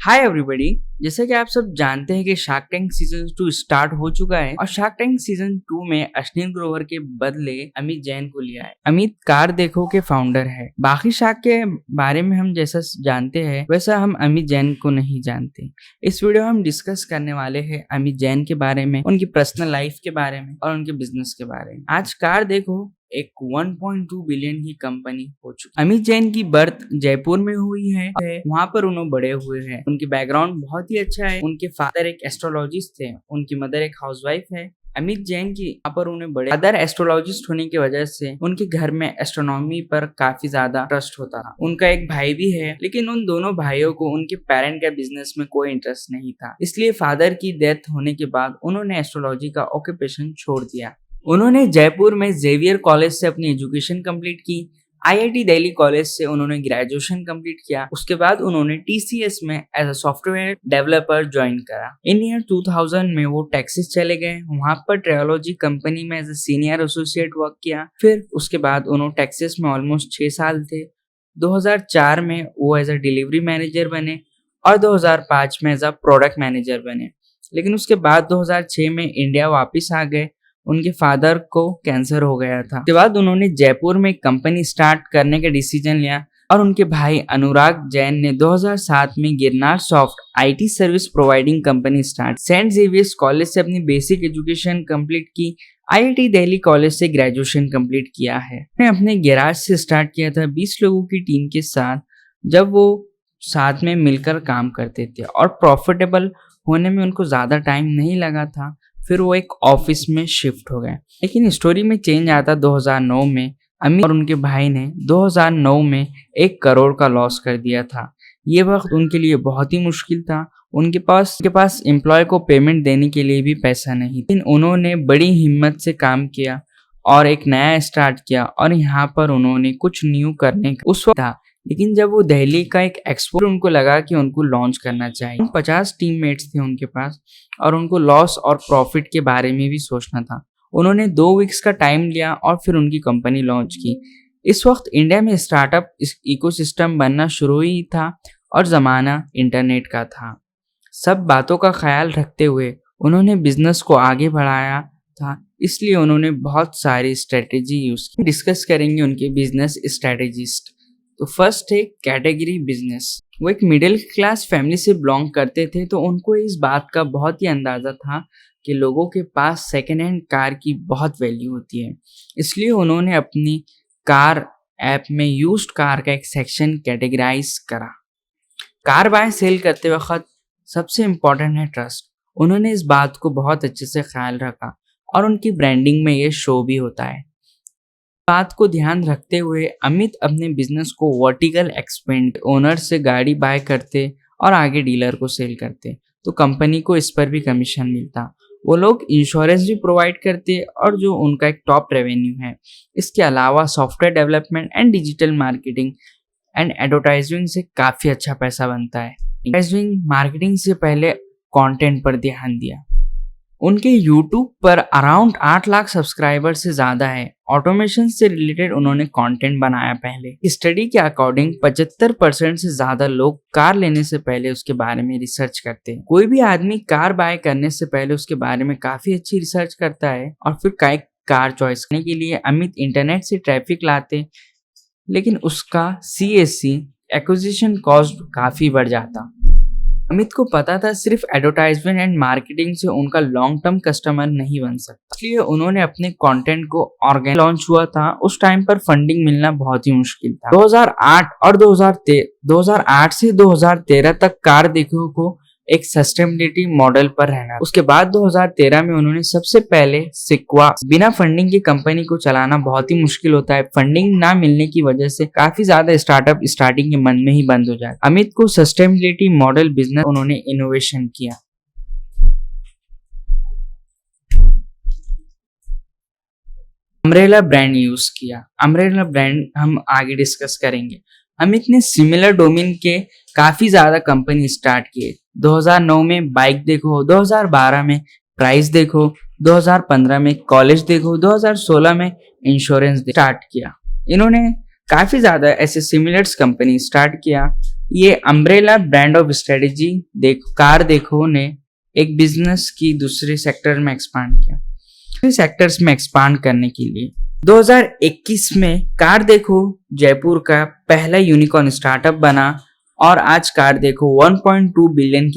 Hi everybody. जैसा कि आप सब जानते हैं कि शार्क टैंक सीजन 2 स्टार्ट हो चुका है और शार्क टैंक सीजन 2 में अश्विन ग्रोवर के बदले अमित जैन को लिया है। अमित कार देखो के फाउंडर है। बाकी शार्क के बारे में हम जैसा जानते हैं वैसा हम अमित जैन को नहीं जानते। इस वीडियो में हम डिस्कस करने वाले हैं अमित जैन के बारे में, उनकी पर्सनल लाइफ के बारे में और उनके बिजनेस के बारे में। आज कार देखो एक 1.2 बिलियन की कंपनी हो चुकी। अमित जैन की बर्थ जयपुर में हुई है, वहाँ पर उन्होंने बड़े हुए हैं। उनकी बैकग्राउंड बहुत ही अच्छा है। उनके फादर एक एस्ट्रोलॉजिस्ट थे, उनकी मदर एक हाउसवाइफ है। अमित जैन की यहाँ पर उन्हें बड़े फादर एस्ट्रोलॉजिस्ट होने की वजह से उनके घर में एस्ट्रोनॉमी पर काफी ज्यादा ट्रस्ट होता था। उनका एक भाई भी है, लेकिन उन दोनों भाइयों को उनके पेरेंट का बिजनेस में कोई इंटरेस्ट नहीं था। इसलिए फादर की डेथ होने के बाद उन्होंने एस्ट्रोलॉजी का ऑक्यूपेशन छोड़ दिया। उन्होंने जयपुर में जेवियर कॉलेज से अपनी एजुकेशन कंप्लीट की। आईआईटी दिल्ली कॉलेज से उन्होंने ग्रेजुएशन कंप्लीट किया। उसके बाद उन्होंने टीसीएस में as a software developer join करा। इन ईयर 2000 में वो टेक्सास चले गए। वहां पर ट्रेवोलॉजी कंपनी में as a senior associate work किया। फिर उसके बाद उन्होंने टेक्सास में ऑलमोस्ट 6 साल थे। 2004 में वो एज अ डिलीवरी मैनेजर बने और 2005 में एज अ प्रोडक्ट मैनेजर बने। लेकिन उसके बाद 2006 में इंडिया वापिस आ गए। उनके फादर को कैंसर हो गया था। उसके बाद उन्होंने जयपुर में कंपनी स्टार्ट करने का डिसीजन लिया और उनके भाई अनुराग जैन ने 2007 में Girnar soft IT service providing company start. Saint Xavier's college से अपनी बेसिक एजुकेशन कंप्लीट की। आईआईटी दिल्ली कॉलेज से ग्रेजुएशन कंप्लीट किया है। उन्होंने अपने गैराज से स्टार्ट किया था 20 लोगों की टीम के साथ, जब वो साथ में मिलकर काम करते थे और प्रॉफिटेबल होने में उनको ज्यादा टाइम नहीं लगा था। फिर वो एक ऑफिस में शिफ्ट हो गए। लेकिन स्टोरी में चेंज आता 2009 में। अमित और उनके भाई ने 2009 में 1 करोड़ का लॉस कर दिया था। ये वक्त उनके लिए बहुत ही मुश्किल था। उनके पास एम्प्लॉय को पेमेंट देने के लिए भी पैसा नहीं। लेकिन उन्होंने बड़ी हिम्मत से काम किया और एक नया स्टार्ट किया और यहाँ पर उन्होंने कुछ न्यू करने का उस वक्त था। लेकिन जब वो दिल्ली का एक एक्सपोर्ट, उनको लगा कि उनको लॉन्च करना चाहिए। 50 टीममेट्स थे उनके पास और उनको लॉस और प्रॉफिट के बारे में भी सोचना था। उन्होंने 2 वीक्स का टाइम लिया और फिर उनकी कंपनी लॉन्च की। इस वक्त इंडिया में स्टार्टअप इकोसिस्टम बनना शुरू ही था और जमाना इंटरनेट का था। सब बातों का ख्याल रखते हुए उन्होंने बिजनेस को आगे बढ़ाया था, इसलिए उन्होंने बहुत सारी स्ट्रेटेजी यूज की। डिस्कस करेंगे उनके बिजनेस स्ट्रेटेजिस्ट। तो फर्स्ट है कैटेगरी बिजनेस। वो एक मिडिल क्लास फैमिली से बिलोंग करते थे, तो उनको इस बात का बहुत ही अंदाजा था कि लोगों के पास सेकेंड हैंड कार की बहुत वैल्यू होती है। इसलिए उन्होंने अपनी कार ऐप में यूज्ड कार का एक सेक्शन कैटेगराइज करा। कार बाय सेल करते वक्त सबसे इम्पोर्टेंट है ट्रस्ट। उन्होंने इस बात को बहुत अच्छे से ख्याल रखा और उनकी ब्रांडिंग में ये शो भी होता है। बात को ध्यान रखते हुए अमित अपने बिजनेस को वर्टिकल एक्सपेंड, ओनर से गाड़ी बाय करते और आगे डीलर को सेल करते, तो कंपनी को इस पर भी कमीशन मिलता। वो लोग इंश्योरेंस भी प्रोवाइड करते और जो उनका एक टॉप रेवेन्यू है। इसके अलावा software development and digital marketing and advertising से काफ़ी अच्छा पैसा बनता है। एडवर्टाइजिंग मार्केटिंग से पहले कंटेंट पर ध्यान दिया। उनके YouTube पर अराउंड 8 लाख सब्सक्राइबर से ज़्यादा है। ऑटोमेशन से रिलेटेड उन्होंने कंटेंट बनाया। पहले स्टडी के अकॉर्डिंग 75% से ज़्यादा लोग कार लेने से पहले उसके बारे में रिसर्च करते हैं। कोई भी आदमी कार बाय करने से पहले उसके बारे में काफ़ी अच्छी रिसर्च करता है और फिर कार चॉइस करने के लिए अमित इंटरनेट से ट्रैफिक लाते, लेकिन उसका CAC एक्विजिशन कॉस्ट काफ़ी बढ़ जाता। अमित को पता था सिर्फ एडवर्टाइजमेंट एंड मार्केटिंग से उनका लॉन्ग टर्म कस्टमर नहीं बन सकता। इसलिए उन्होंने अपने कंटेंट को ऑर्गेनाइज लॉन्च हुआ था। उस टाइम पर फंडिंग मिलना बहुत ही मुश्किल था। 2008 से 2013 तक कार देखो को एक सस्टेनेबिलिटी मॉडल पर रहना। उसके बाद 2013 में उन्होंने सबसे पहले सिक्वा। बिना फंडिंग की कंपनी को चलाना बहुत ही मुश्किल होता है। फंडिंग ना मिलने की वजह से काफी ज्यादा स्टार्टअप स्टार्टिंग के मन में ही बंद हो जाए। अमित को सस्टेनेबिलिटी मॉडल बिजनेस उन्होंने इनोवेशन किया। अम्ब्रेला ब्रांड यूज किया। अम्ब्रेला ब्रांड हम आगे डिस्कस करेंगे। अमित ने सिमिलर डोमेन के काफी ज्यादा कंपनी स्टार्ट किए। 2009 में बाइक देखो, 2012 में प्राइस देखो, 2015 में कॉलेज देखो, 2016 में इंश्योरेंस स्टार्ट किया। इन्होंने काफी ज्यादा ऐसे सिमिलर्स कंपनी स्टार्ट किया। ये umbrella brand of strategy car देखो ने एक बिजनेस की दूसरे सेक्टर में एक्सपांड किया। दूसरे सेक्टर्स में एक्सपांड करने के लिए 2021 में कार देखो जयपुर का पहला यूनिकॉर्न स्टार्टअप बना और आज कार देखो 1.2 बिलियन